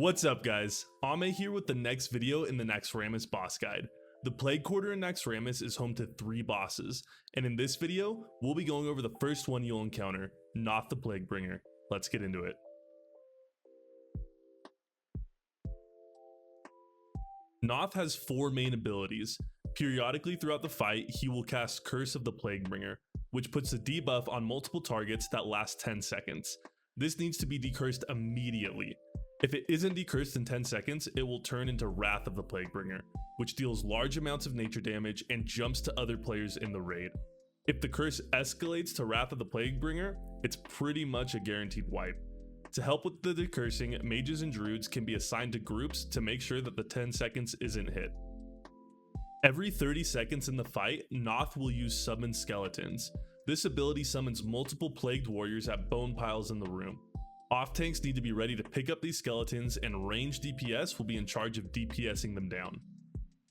What's up guys, Ame here with the next video in the Naxxramas boss guide. The Plague Quarter in Naxxramas is home to 3 bosses, and in this video, we'll be going over the first one you'll encounter, Noth the Plaguebringer. Let's get into it. Noth has 4 main abilities. Periodically throughout the fight, he will cast Curse of the Plaguebringer, which puts a debuff on multiple targets that last 10 seconds. This needs to be decursed immediately. If it isn't decursed in 10 seconds, it will turn into Wrath of the Plaguebringer, which deals large amounts of nature damage and jumps to other players in the raid. If the curse escalates to Wrath of the Plaguebringer, it's pretty much a guaranteed wipe. To help with the decursing, mages and druids can be assigned to groups to make sure that the 10 seconds isn't hit. Every 30 seconds in the fight, Noth will use Summon Skeletons. This ability summons multiple plagued warriors at bone piles in the room. Off tanks need to be ready to pick up these skeletons, and ranged DPS will be in charge of DPSing them down.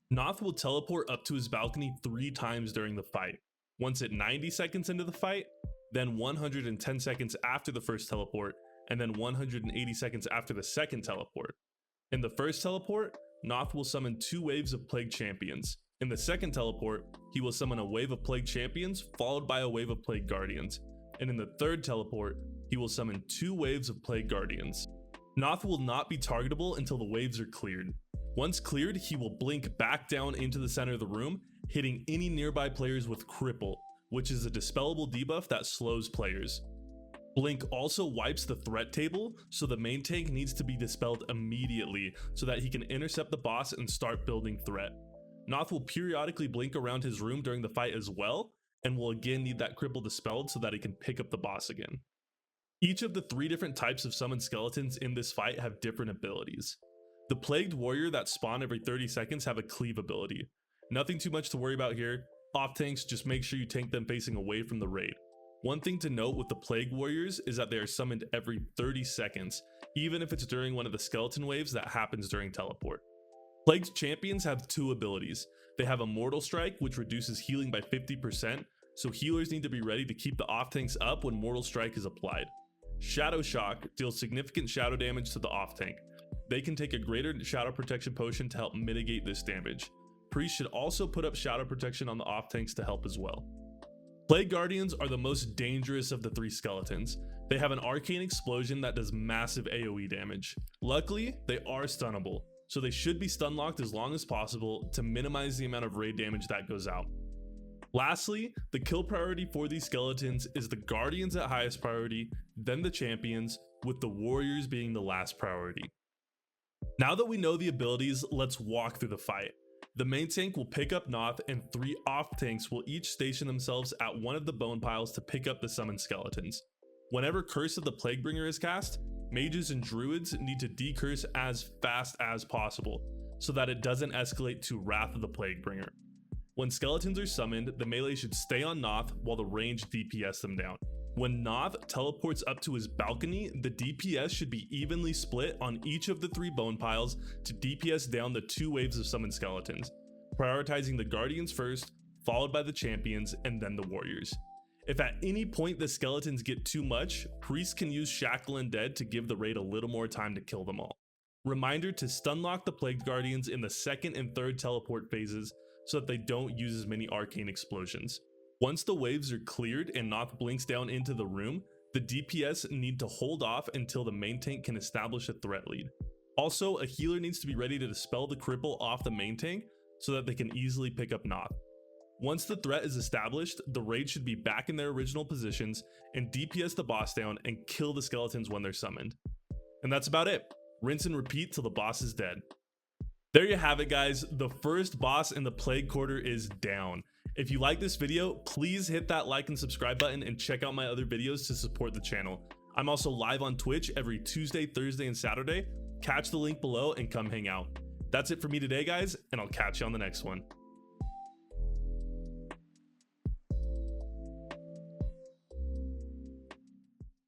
Noth will teleport up to his balcony 3 times during the fight, once at 90 seconds into the fight, then 110 seconds after the first teleport, and then 180 seconds after the second teleport. In the first teleport, Noth will summon 2 waves of Plague Champions. In the second teleport, he will summon a wave of Plague Champions followed by a wave of Plague Guardians. And in the third teleport, he will summon 2 waves of Plague Guardians. Noth will not be targetable until the waves are cleared. Once cleared, he will blink back down into the center of the room, hitting any nearby players with Cripple, which is a dispellable debuff that slows players. Blink also wipes the threat table, so the main tank needs to be dispelled immediately so that he can intercept the boss and start building threat. Noth will periodically blink around his room during the fight as well, and will again need that cripple dispelled so that he can pick up the boss again. Each of the 3 different types of summoned skeletons in this fight have different abilities. The Plagued Warrior that spawn every 30 seconds have a cleave ability. Nothing too much to worry about here. Off tanks, just make sure you tank them facing away from the raid. One thing to note with the Plague Warriors is that they are summoned every 30 seconds, even if it's during one of the skeleton waves that happens during teleport. Plagued Champions have 2 abilities. They have Immortal Strike, which reduces healing by 50%, so healers need to be ready to keep the off tanks up when Mortal Strike is applied. Shadow Shock deals significant shadow damage to the off tank. They can take a greater shadow protection potion to help mitigate this damage. Priests should also put up shadow protection on the off tanks to help as well. Plague Guardians are the most dangerous of the 3 skeletons. They have an arcane explosion that does massive AoE damage. Luckily, they are stunnable, so they should be stun locked as long as possible to minimize the amount of raid damage that goes out. Lastly, the kill priority for these skeletons is the Guardians at highest priority, then the Champions, with the Warriors being the last priority. Now that we know the abilities, let's walk through the fight. The main tank will pick up Noth, and 3 off tanks will each station themselves at one of the bone piles to pick up the summoned skeletons. Whenever Curse of the Plaguebringer is cast, mages and druids need to decurse as fast as possible, so that it doesn't escalate to Wrath of the Plaguebringer. When skeletons are summoned, the melee should stay on Noth while the range DPS them down. When Noth teleports up to his balcony, the DPS should be evenly split on each of the 3 bone piles to DPS down the 2 waves of summoned skeletons, prioritizing the Guardians first, followed by the Champions, and then the Warriors. If at any point the skeletons get too much, priests can use Shackle and Dead to give the raid a little more time to kill them all. Reminder to stun lock the Plagued Guardians in the second and third teleport phases so that they don't use as many arcane explosions. Once the waves are cleared and Noth blinks down into the room, the DPS need to hold off until the main tank can establish a threat lead. Also, a healer needs to be ready to dispel the cripple off the main tank so that they can easily pick up Noth. Once the threat is established, the raid should be back in their original positions and DPS the boss down and kill the skeletons when they're summoned. And that's about it. Rinse and repeat till the boss is dead. There you have it guys, the first boss in the Plague Quarter is down. If you like this video, please hit that like and subscribe button and check out my other videos to support the channel. I'm also live on Twitch every Tuesday, Thursday, and Saturday. Catch the link below and come hang out. That's it for me today guys, and I'll catch you on the next one.